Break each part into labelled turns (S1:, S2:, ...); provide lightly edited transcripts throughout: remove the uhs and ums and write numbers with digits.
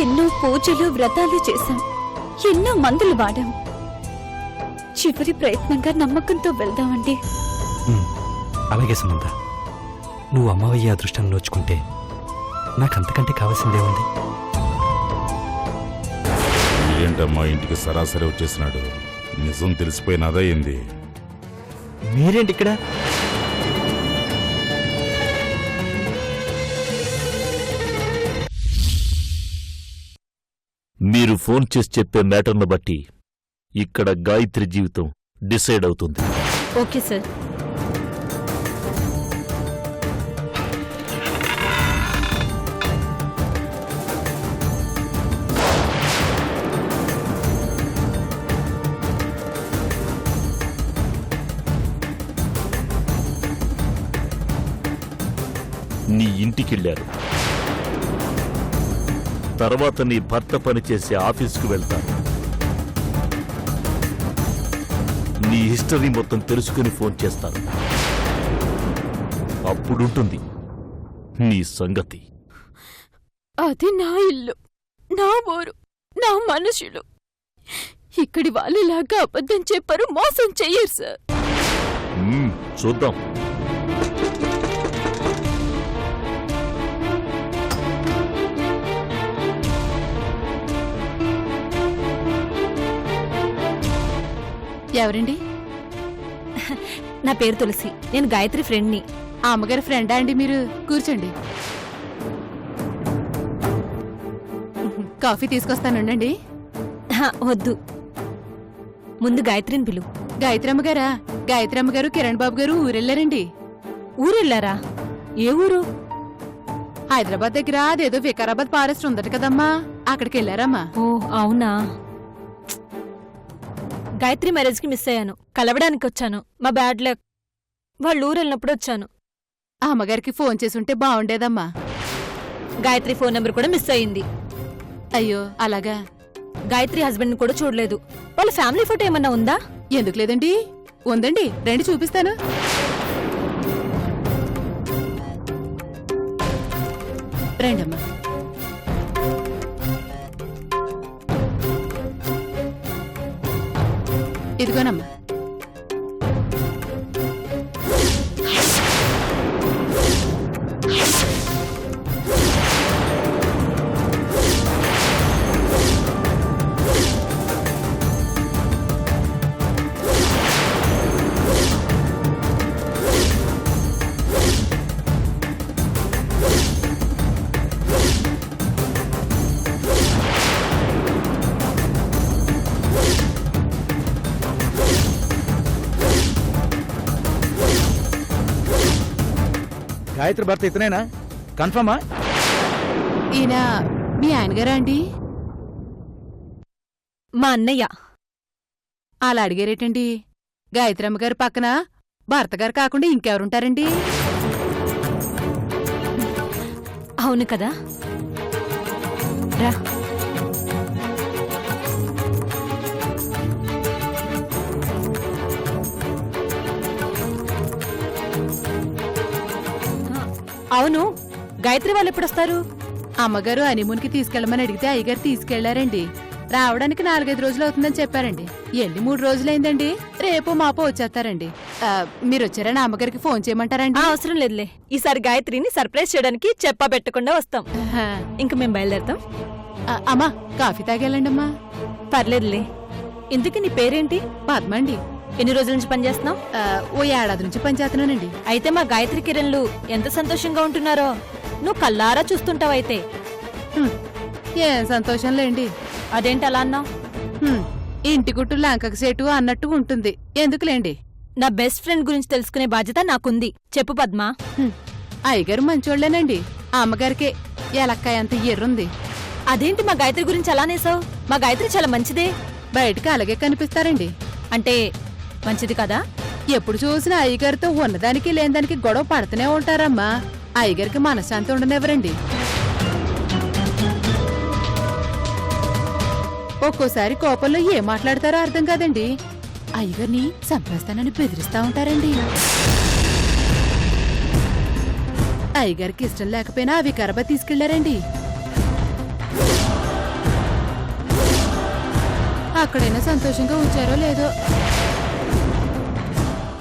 S1: ఎన్నో పూజలు వ్రతాలు చేశాం, ఎన్నో మందులు వాడాం. చివరి ప్రయత్నంగా నమ్మకంతో వెళ్దామండి.
S2: అలాగే సుమంత, నువ్వు అమ్మవయ్య అదృష్టం నోచుకుంటే నాకంతకంటే కావాల్సిందే ఉంది.
S3: ఏంటమ్మా ఇంటికి సరాసరి వచ్చేసినాడు? నిజం తెలిసిపోయినదా ఏంది?
S2: మీరేంటి ఇక్కడ?
S4: మీరు ఫోన్ చేసి చెప్పే మ్యాటర్ను బట్టి ఇక్కడ గాయత్రి జీవితం డిసైడ్ అవుతుంది.
S1: Okay sir.
S4: నీ ఇంటికెళ్ళారు, తర్వాత నీ భర్త పనిచేసే ఆఫీసుకు వెళ్తారు. నీ హిస్టరీ మొత్తం తెలుసుకుని ఫోన్ చేస్తారు. అప్పుడుంటుంది నీ సంగతి.
S1: అది నా ఇల్లు, నా ఊరు, నా మనుషులు. ఇక్కడి వాళ్ళలాగా అబద్ధం చెప్పరు, మోసం చెయ్యరు సార్.
S4: చూద్దాం.
S5: ఎవరండి?
S1: నా పేరు తులసి, నేను గాయత్రి ఫ్రెండ్ని.
S5: ఆ అమ్మగారి ఫ్రెండా అండి మీరు? కూర్చోండి, కాఫీ తీసుకొస్తానుండండి.
S1: వద్దు, ముందు గాయత్రిని పిలు.
S5: గాయత్రి అమ్మగారా? గాయత్రి అమ్మగారు కిరణ్ బాబు గారు ఊరెళ్ళారండి.
S1: ఊరెళ్ళారా? ఏ ఊరు?
S5: హైదరాబాద్ దగ్గర అదేదో వికారాబాద్ ఫారెస్ట్ ఉందట కదమ్మా, అక్కడికి వెళ్ళారమ్మా.
S1: ఓ అవునా. గాయత్రి మ్యారేజ్ కి మిస్ అయ్యాను, కలవడానికి వచ్చాను. మా బ్యాడ్ లక్, వాళ్ళు ఊరెళ్ళినప్పుడు వచ్చాను.
S5: ఆ అమ్మగారికి ఫోన్ చేసుంటే బాగుండేదమ్మా.
S1: గాయత్రి ఫోన్ నెంబర్ కూడా మిస్ అయింది.
S5: అయ్యో అలాగా.
S1: గాయత్రి హస్బెండ్ ని కూడా చూడలేదు. వాళ్ళ ఫ్యామిలీ ఫోటో ఏమన్నా ఉందా?
S5: ఎందుకు లేదండి, ఉందండి, రండి చూపిస్తాను. రండమ్మా. ఇదిగోనమ్మా.
S6: గాయత్రి భర్త ఇతనేనా? కన్ఫర్మా?
S5: ఈయన మీ ఆయనగారా అండి?
S1: మా అన్నయ్య.
S5: అలా అడిగారేటండి? గాయత్రి అమ్మగారు పక్కన భర్త గారు కాకుండా ఇంకెవరుంటారండి?
S1: అవును కదా, రా. అవును, గాయత్రి వాళ్ళు ఎప్పుడొస్తారు?
S5: అమ్మగారు హనీమూన్కి తీసుకెళ్లమని అడిగితే అయ్యగారు తీసుకెళ్లారండి. రావడానికి 4-5 రోజులు అవుతుందని చెప్పారండి. ఎన్ని 3 రోజులైందండి, రేపు మాపో వచ్చేస్తారండి. మీరు వచ్చారని అమ్మగారికి ఫోన్ చేయమంటారండి?
S1: అవసరం లేదులే, ఈసారి గాయత్రిని సర్ప్రైజ్ చేయడానికి చెప్పా పెట్టకుండా వస్తాం. ఇంక మేము బయలుదేరతాం.
S5: అమ్మా కాఫీ తాగేళ్ళండి అమ్మా.
S1: పర్లేదులే. ఇంతకీ నీ పేరేంటి?
S5: పద్మండి.
S1: ఎన్ని రోజుల నుంచి పనిచేస్తున్నావు?
S5: ఓ ఏడాది నుంచి పనిచేస్తున్నానండి.
S1: అయితే మా గాయత్రి కిరణ్లు ఎంత సంతోషంగా ఉంటున్నారో నువ్వు కల్లారా చూస్తుంటావైతే.
S5: ఏం సంతోషం లేండి.
S1: అదేంటి అలా అన్నావు?
S5: ఇంటి గుట్టు లంకకు సేటు అన్నట్టు ఉంటుంది, ఎందుకులేండి.
S1: నా బెస్ట్ ఫ్రెండ్ గురించి తెలుసుకునే బాధ్యత నాకుంది. చెప్పు పద్మా.
S5: అయ్యగారు మంచోళ్లేనండి, ఆ అమ్మగారికే ఎలక్కాయ అంత ఎర్రుంది.
S1: అదేంటి మా గాయత్రి గురించి అలానేసావు? మా గాయత్రి చాలా మంచిదే.
S5: బయటకు అలాగే కనిపిస్తారండి.
S1: అంటే మంచిది కదా?
S5: ఎప్పుడు చూసినా అయ్యగారితో ఉన్నదానికి లేనిదానికి గొడవ పడుతూనే ఉంటారమ్మా. అయ్యగారికి మనశ్శాంతి ఉండనివ్వరండి. ఒక్కోసారి కోపంలో ఏం మాట్లాడతారో అర్థం కాదండి. అయ్యగారిని చంపేస్తానని బెదిరిస్తా ఉంటారండి. అయ్యగారికి ఇష్టం లేకపోయినా వికారాబాద్ తీసుకెళ్లారండి. అక్కడైనా సంతోషంగా ఉంచారో లేదో.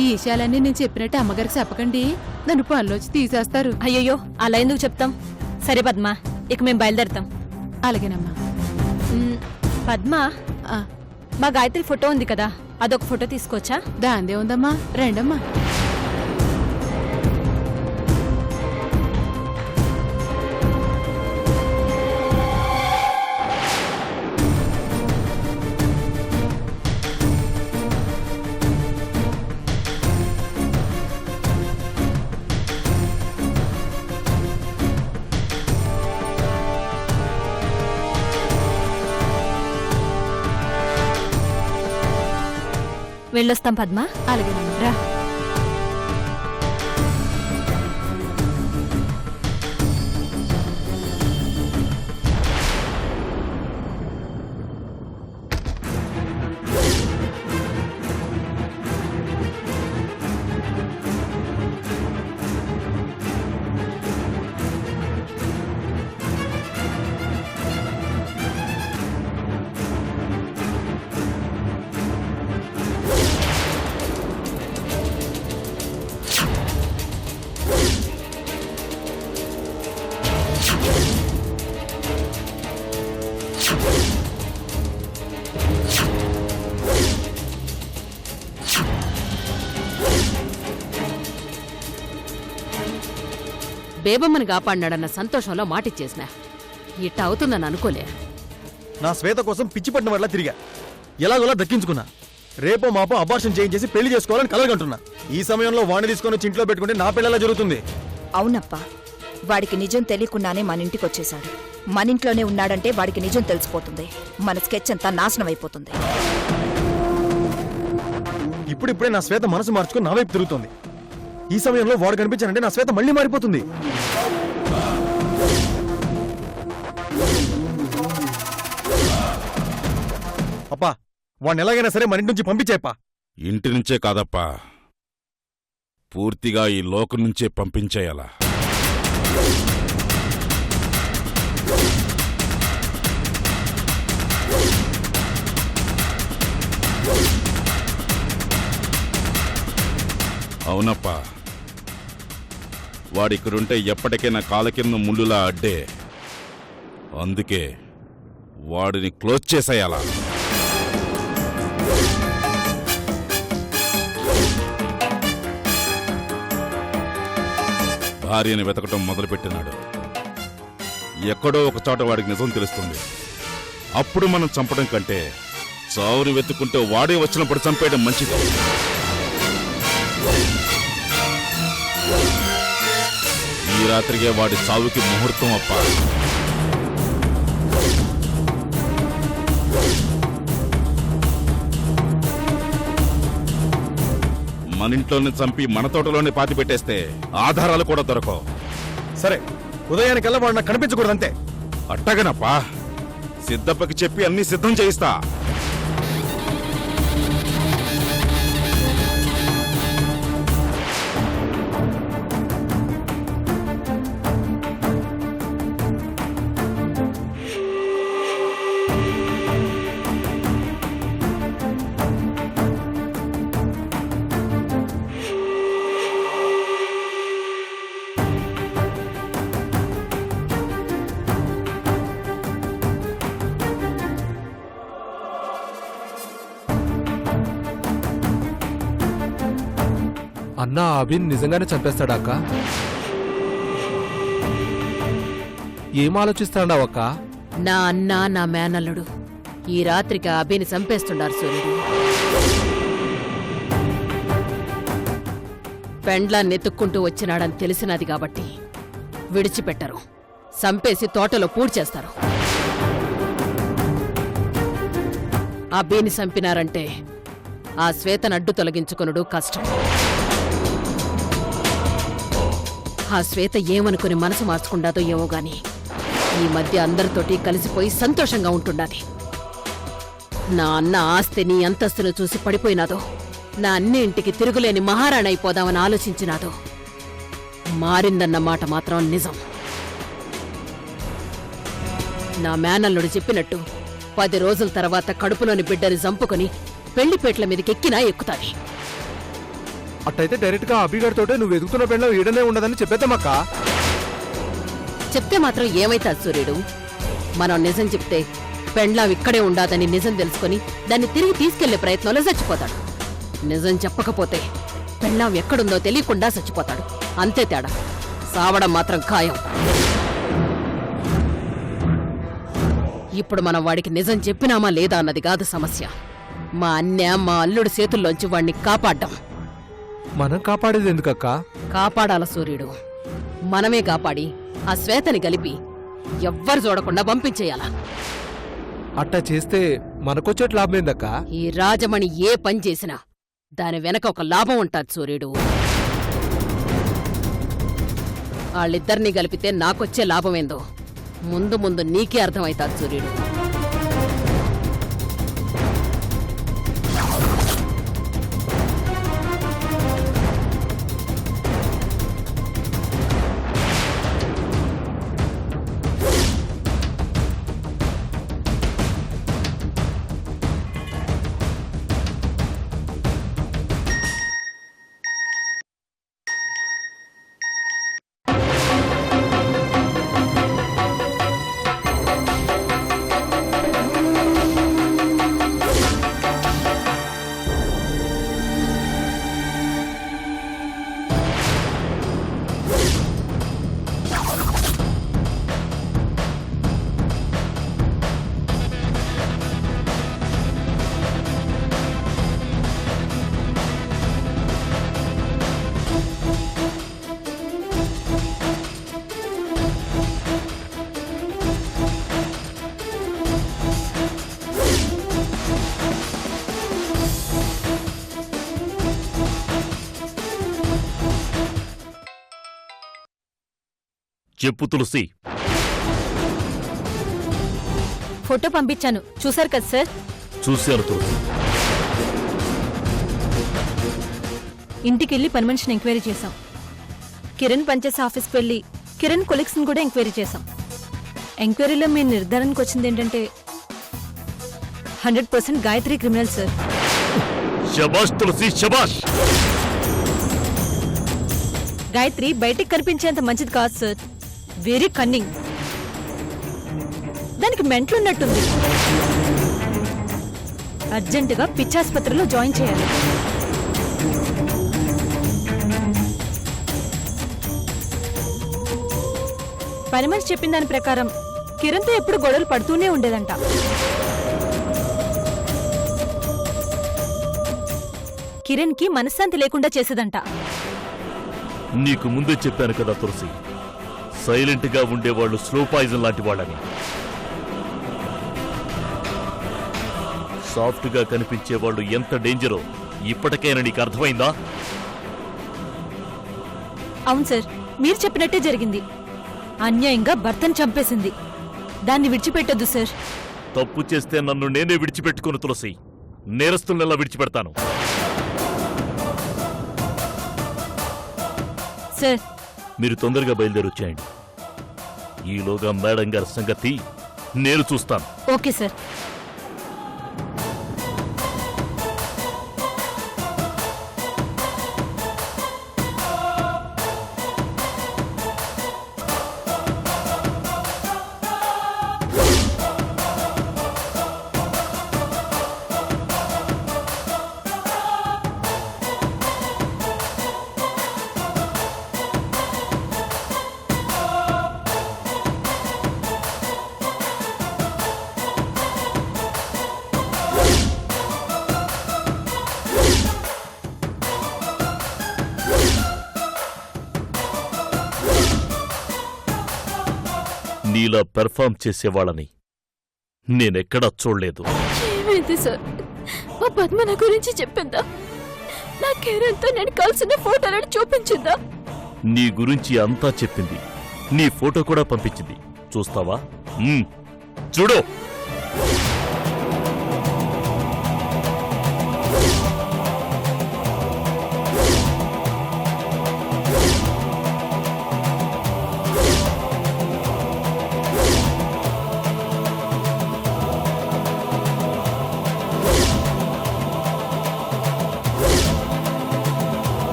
S5: ఈ విషయాలన్నీ నేను చెప్పినట్టు అమ్మగారికి చెప్పకండి, నన్ను పనిలోంచి తీసేస్తారు.
S1: అయ్యయ్యో అలా ఎందుకు చెప్తాం? సరే పద్మ, ఇక మేము బయలుదేరుతాం.
S5: అలాగేనమ్మా.
S1: పద్మ,
S5: ఆ,
S1: మా గాయత్రి ఫోటో ఉంది కదా, అదొక ఫోటో తీసుకోవచ్చా?
S5: దాందే ఉందమ్మా, రండమ్మా.
S1: వెళ్ళొస్తాం పద్మ.
S5: అలాగేనమ్మా.
S1: రా.
S5: బేబమ్మని కాపాడినాడన్న సంతోషంలో మాటిచ్చేసిన ఇట్ట అవుతుందని అనుకోలే.
S6: నా శ్వేత కోసం పిచ్చి పట్టిన వల్ల తిరిగా, ఎలాగోలా దక్కించుకున్నా. రేపో మాపో అబార్షన్ చేయించేసి పెళ్లి చేసుకోవాలని కలగంటున్నా. ఈ సమయంలో వాణ్ణి తీసుకొని వచ్చి ఇంట్లో పెట్టుకుంటే నా పెళ్ళలా జరుగుతుంది.
S7: అవునప్పా, వాడికి నిజం తెలియకుండానే మన ఇంటికొచ్చేశాడు. మన ఇంట్లోనే ఉన్నాడంటే వాడికి నిజం తెలిసిపోతుంది. మన స్కెచ్ అంతా నాశనం అయిపోతుంది.
S6: ఇప్పుడిప్పుడే నా శ్వేత మనసు మార్చుకుని నా వైపు తిరుగుతుంది. ఈ సమయంలో వాడు కనిపించానంటే నా శ్వేత మళ్ళీ మారిపోతుంది. అప్పా, వాడిని ఎలాగైనా సరే మన ఇంటి నుంచి పంపించేప్పా.
S3: ఇంటి నుంచే కాదప్పా, పూర్తిగా ఈ లోకం నుంచే పంపించేయాలా. అవునప్పా, వాడిక్కడుంటే ఎప్పటికైనా కాల కింద ముళ్ళులా అడ్డే. అందుకే వాడిని క్లోజ్ చేసేయాలా. భార్యని వెతకటం మొదలుపెట్టినాడు. ఎక్కడో ఒక చోట వాడికి నిజం తెలుస్తుంది. అప్పుడు మనం చంపడం కంటే చావుని వెతుక్కుంటూ వాడే వచ్చినప్పుడు చంపేయడం మంచిది. ఈ రాత్రికే వాడి చావుకి ముహూర్తం అప్ప. మన ఇంట్లోనే చంపి మన తోటలోనే పాతి పెట్టేస్తే ఆధారాలు కూడా దొరకవు.
S6: సరే, ఉదయానికల్లా వాడు నాకు కనిపించకూడదంతే.
S3: అట్టగనప్పా, సిద్ధప్పకి చెప్పి అన్ని సిద్ధం చేయిస్తా.
S8: అన్నా అభిన్ నిజంగానే చంపేస్తాడా అక్క? ఏం ఆలోచిస్తాడావక్క?
S5: నా అన్న, నా మేనల్లుడు ఈ రాత్రికి అభిని చంపేస్తుండారు సూర్యుడు. పెండ్లాన్ని ఎత్తుక్కుంటూ వచ్చినాడని తెలిసినది కాబట్టి విడిచిపెట్టరు, చంపేసి తోటలో పూడ్చేస్తారు. అభిని చంపినారంటే ఆ శ్వేతను అడ్డు తొలగించుకొనుడు కష్టం. ఆ శ్వేత ఏమనుకుని మనసు మార్చుకుండాదో ఏమో గాని ఈ మధ్య అందరితోటి కలిసిపోయి సంతోషంగా ఉంటున్నది. నా అన్న ఆస్తిని అంతస్తును చూసి పడిపోయినాదో, నా అన్ని ఇంటికి తిరుగులేని మహారాణి అయిపోదామని ఆలోచించినాదో, మారిందన్న మాట మాత్రం నిజం. నా మేనల్లుడు చెప్పినట్టు
S9: 10 రోజుల తర్వాత కడుపులోని బిడ్డని చంపుకొని పెళ్లిపేట్ల మీదకెక్కినా ఎక్కుతాది.
S8: అట్టయితే డైరెక్ట్ గా అభిగారితోటే నువ్వు ఎదుగుతున్న పెళ్ళం ఈడనే ఉండదని చెప్పేద్దామక్క.
S9: చెప్తే మాత్రం ఏమైతాది సూర్యుడు? మనం నిజం చెప్తే పెండ్లాం ఇక్కడే ఉండాదని నిజం తెలుసుకొని దాన్ని తిరిగి తీసుకెళ్లే ప్రయత్నంలో చచ్చిపోతాడు. నిజం చెప్పకపోతే పెండ్లాం ఎక్కడుందో తెలియకుండా చచ్చిపోతాడు. అంతే తేడా. సావడం మాత్రం ఖాయం. ఇప్పుడు మనం వాడికి నిజం చెప్పినామా లేదా అన్నది కాదు సమస్య. మా అన్య మా అల్లుడి చేతుల్లోంచి వాణ్ణి కాపాడ్డం.
S8: మనం కాపాడేది ఎందుకక్క?
S9: కాపాడాల సూర్యుడు. మనమే కాపాడి ఆ శ్వేతని కలిపి ఎవ్వరు చూడకుండా పంపించేయాల.
S8: అట్టా చేస్తే మనకొచ్చేట్ లాభం ఏందక్క?
S9: ఈ రాజమణి ఏ పని చేసినా దాని వెనక ఒక లాభం ఉంటాది సూర్యుడు. వాళ్ళిద్దరినీ కలిపితే నాకొచ్చే లాభమేందో ముందు ముందు నీకే అర్థమైతాది సూర్యుడు.
S4: చెప్పు తులసి.
S1: ఫోటో పంపించాను, చూశారు కదా సార్?
S4: చూశాను తులసి.
S1: ఇంటికెళ్ళి పని మనిషిని ఎంక్వైరీ చేశాం. కిరణ్ పనిచేసే ఆఫీస్కి వెళ్ళి కిరణ్ కొలీగ్స్ని కూడా ఎంక్వైరీ చేశాం. ఎంక్వైరీలో మీ నిర్ధారణకు వచ్చింది ఏంటంటే 100% గాయత్రి క్రిమినల్ సార్.
S4: శబాష్ తులసి, శబాష్.
S1: గాయత్రి బయటికి కనిపించేంత మంచిది కాదు సార్. Very cunning. దానికి మెంట్లున్నట్టుంది. అర్జెంటుగా పిచ్చాసుపత్రిలో జాయిన్ చేయాలి. పని మనిషి చెప్పిన దాని ప్రకారం కిరణ్తో ఎప్పుడు గొడవలు పడుతూనే ఉండేదంట. కిరణ్కి మనశ్శాంతి లేకుండా చేసేదంట.
S4: నీకు ముందే చెప్పాను కదా తులసి, సైలెంట్ గా ఉండేవాళ్ళు స్లో పాయిజన్ లాంటి వాళ్ళని. సాఫ్ట్ గా కనిపించేవాళ్ళు ఎంత డేంజరో ఇప్పటికైనా నీకు అర్థమైందా?
S1: అవును సార్, మీరు చెప్పినట్టే జరిగింది. అన్యాయంగా భర్తను చంపేసింది. దాన్ని విడిచిపెట్టొద్దు సార్.
S4: తప్పు చేస్తే నన్ను నేనే విడిచిపెట్టుకుని తులసి, నేరస్తులనెలా విడిచిపెడతాను?
S1: సార్,
S4: మీరు తొందరగా బయలుదేరి వచ్చేయండి. ఈలోగా మేడం గారి సంగతి నేను చూస్తాను.
S1: Okay sir.
S4: నీలా పెర్ఫార్మ్ చేసేవాళ్ళని నేనెక్కడా చూడలేదు.
S1: ఏమైంది సార్? మా పద్మ నా గురించి చెప్పిందా? నా కిరణ్తో నేను కలిసిన ఫోటోలను చూపించిందా?
S4: నీ గురించి అంతా చెప్పింది. నీ ఫోటో కూడా పంపించింది. చూస్తావా? చూడు.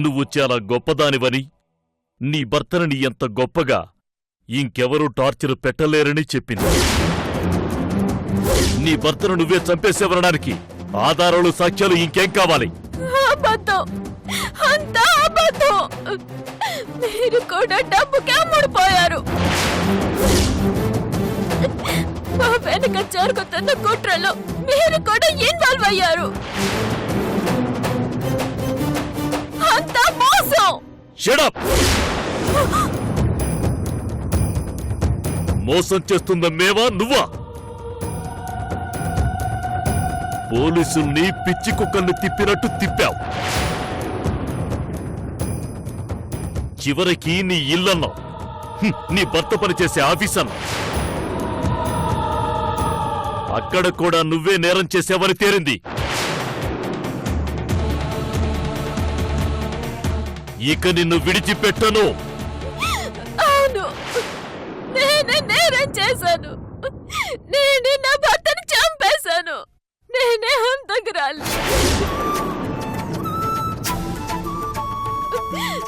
S4: నువ్వు చాలా గొప్పదానివని, నీ భర్తని ఎంత గొప్పగా ఇంకెవరూ టార్చర్ పెట్టలేరని చెప్పింది. నీ భర్తను నువ్వే చంపేసేవనడానికి ఆధారాలు, సాక్ష్యాలు ఇంకేం కావాలి?
S1: అబద్ధం, అంతా అబద్ధం. మీరు కూడా డబ్బుకి అమ్ముడుపోయారు. మా వెనక జరుగుతున్న కుట్రలో మీరు కూడా ఇన్వాల్వ్ అయ్యారు. అంతా మోసం.
S4: Shut up! మోసం చేస్తున్న మేవా నువ్వా? పోలీసుల్ని పిచ్చి కుక్కల్ని తిప్పినట్టు తిప్పావు. చివరికి నీ ఇల్లన్నావు, నీ భర్త పనిచేసే ఆఫీస్ అన్నావు. అక్కడ కూడా నువ్వే నేరం చేసావని తేరింది. ఇక నిన్ను విడిచిపెట్టను.
S1: అవును, నేనే నేరం చేశాను. నేనే నా భర్తను చంపేశాను. నేనే హంతకురాలు.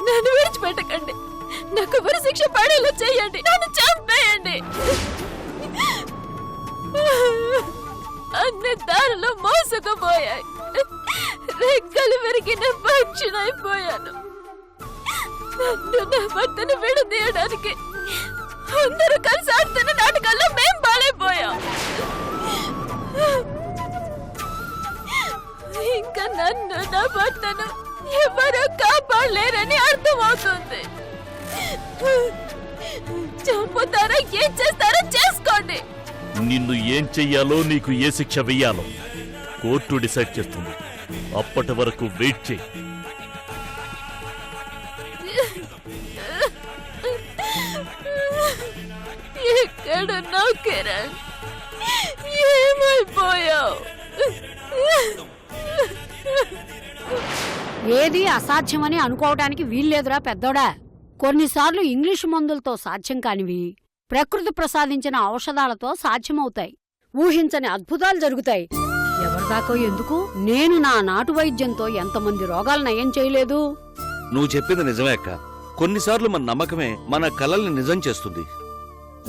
S1: నన్ను విడిచిపెట్టకండి. నాకు ఉరి శిక్ష పడేలా చేయండి. నన్ను చంపేయండి. అన్ని దారులు మోసుకుపోయాయి. రెక్కలు విరిగిన పక్షినైపోయాను. నన్ను నా భర్తను విడదీయడానికి అందరూ కలిసి ఆడుతున్న నాటకాల్లో మేం బాలైపోయాం. ఇంకా నన్ను నా భర్తను ఎవరూ కాపాడలేరని అర్థమవుతుంది. చంపుతారా, ఏం చేస్తారో చేసుకోండి.
S4: నిన్ను ఏం చెయ్యాలో, నీకు ఏ శిక్ష వెయ్యాలో కోర్టు డిసైడ్ చేస్తుంది. అప్పటి వరకు వెయిట్ చేయి.
S1: ఎక్కడున్నావు కిరణ్? ఏమైపోయావు?
S10: ఏది అసాధ్యమని అనుకోవడానికి వీల్లేదురా పెద్దోడా. కొన్నిసార్లు ఇంగ్లీషు మందులతో సాధ్యం కానివి ప్రకృతి ప్రసాదించిన ఔషధాలతో సాధ్యమవుతాయి. ఊహించని అద్భుతాలు జరుగుతాయి. ఎవరిదాకో ఎందుకు, నేను నా నాటు వైద్యంతో ఎంతమంది రోగాలు నయం చేయలేదు.
S2: నువ్వు చెప్పింది నిజమే అక్క. కొన్నిసార్లు మన నమ్మకమే మన కలల్ని నిజం చేస్తుంది.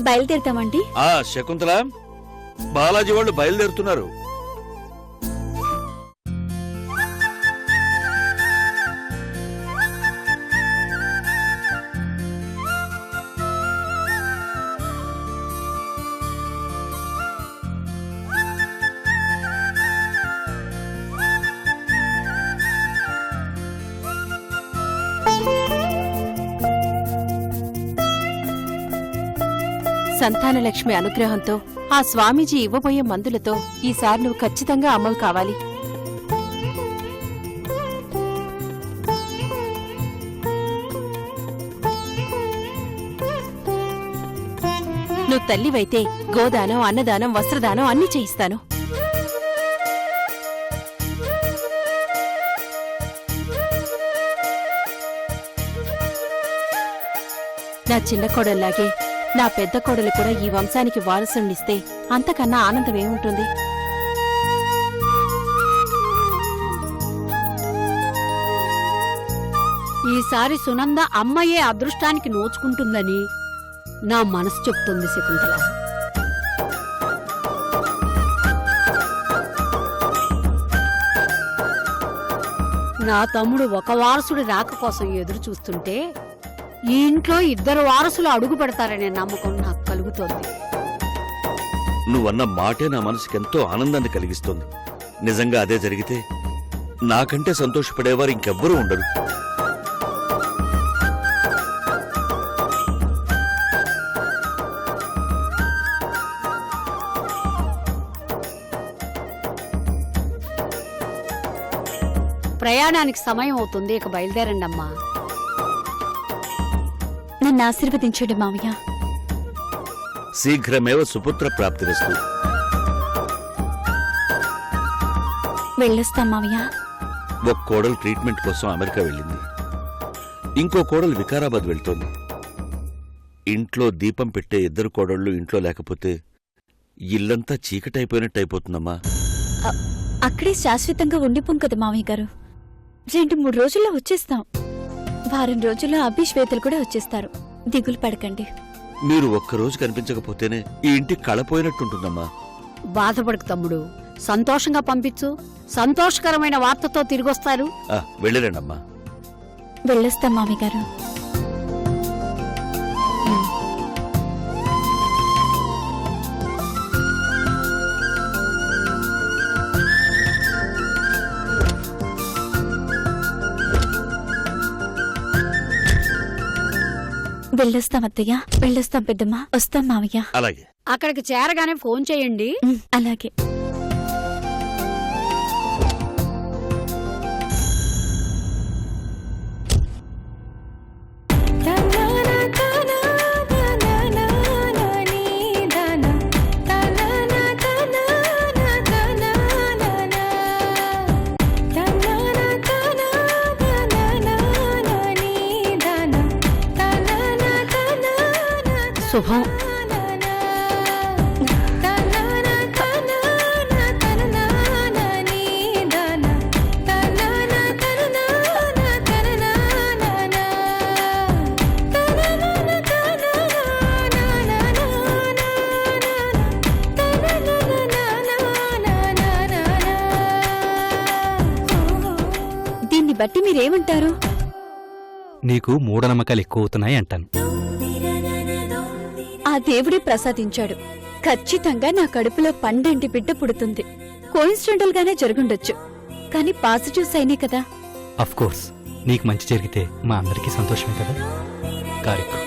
S7: బయలుదేరుతామండి.
S2: శకుంతల, బాలాజీ వాళ్ళు బయలుదేరుతున్నారు.
S1: సంతానలక్ష్మి అనుగ్రహంతో ఆ స్వామీజీ ఇవ్వబోయే మందులతో ఈసారి నువ్వు ఖచ్చితంగా అమ్మవు కావాలి. నువ్వు తల్లివైతే గోదానం, అన్నదానం, వస్త్రదానం అన్నీ చేయిస్తాను. నా చిన్న కోడల్లాగే నా పెద్ద కోడలు కూడా ఈ వంశానికి వారసునిస్తే అంతకన్నా ఆనందం ఏముంటుంది?
S10: ఈసారి సునంద అమ్మయ్యే అదృష్టానికి నోచుకుంటుందని నా మనసు చెప్తుంది శకుంతల. నా తమ్ముడు ఒక వారసుడి రాక కోసం ఎదురు చూస్తుంటే ఈ ఇంట్లో ఇద్దరు వారసులు అడుగు పెడతారనే నమ్మకం నాకు కలుగుతోంది.
S2: నువ్వన్న మాటే నా మనసుకెంతో ఆనందాన్ని కలిగిస్తుంది. నిజంగా అదే జరిగితే నాకంటే సంతోషపడేవారు ఇంకెవ్వరూ ఉండరు.
S10: ప్రయాణానికి సమయం అవుతుంది, ఇక బయలుదేరండి అమ్మా.
S7: నన్ను ఆశీర్వదించండి మావయ్య.
S2: శీఘ్రమేవ సుపుత్ర ప్రాప్తిరస్తు.
S7: వెళ్ళొస్తాం మావయ్య.
S2: ఒక కోడలు ట్రీట్మెంట్ కోసం అమెరికా వెళ్ళింది. ఇంకో కోడలు వికారాబాద్ వెళ్తోంది. ఇంట్లో దీపం పెట్టే ఇద్దరు కోడళ్ళు ఇంట్లో లేకపోతే ఇల్లంతా చీకటైపోయినట్టయిపోతుందమ్మా.
S7: అక్కడే శాశ్వతంగా ఉండిపోం కదా మావయ్య గారు. 2-3 రోజుల్లో వచ్చేస్తాం.
S1: వారం రోజుల్లో అభి శ్వేతలు కూడా వచ్చేస్తారు. దిగులు పడకండి.
S2: మీరు ఒక్కరోజు కనిపించకపోతేనే ఈ ఇంటి కళపోయినట్టుంటుందమ్మా.
S10: బాధపడకు తమ్ముడు, సంతోషంగా పంపించు. సంతోషకరమైన వార్తతో తిరిగొస్తారు.
S2: వెళ్ళిరండమ్మా.
S1: వెళ్ళొస్తాం మామయ్య గారు. వెళ్ళొస్తాం అత్తయ్య. వెళ్ళొస్తాం పెద్దమ్మ. వస్తాం మామయ్య.
S2: అలాగే.
S10: అక్కడికి చేరగానే ఫోన్ చేయండి.
S1: అలాగే.
S10: శుభం.
S1: దీన్ని బట్టి మీరేమంటారు?
S6: నీకు మూఢనమ్మకాలు ఎక్కువ అవుతున్నాయి అంటాను.
S1: ఆ దేవుడే ప్రసాదించాడు. ఖచ్చితంగా నా కడుపులో పండంటి బిడ్డ పుడుతుంది. కోయిన్సిడెంటల్ గానే జరుగుండొచ్చు, కానీ పాజిటివ్ సైనే కదా.
S6: అఫ్ కోర్స్, నీకు మంచి జరిగితే మా అందరికీ సంతోషమే కదా. కారిక్.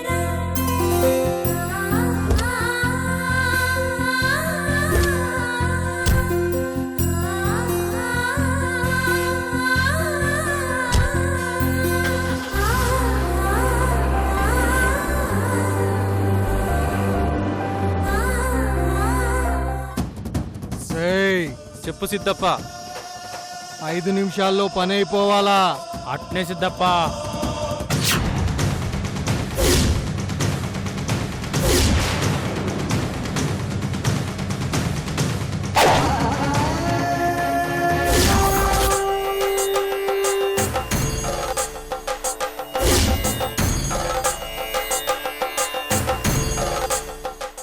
S8: చెప్పు సిద్ధప్ప, 5 నిమిషాల్లో పని అయిపోవాలా? అట్నే సిద్ధప్ప.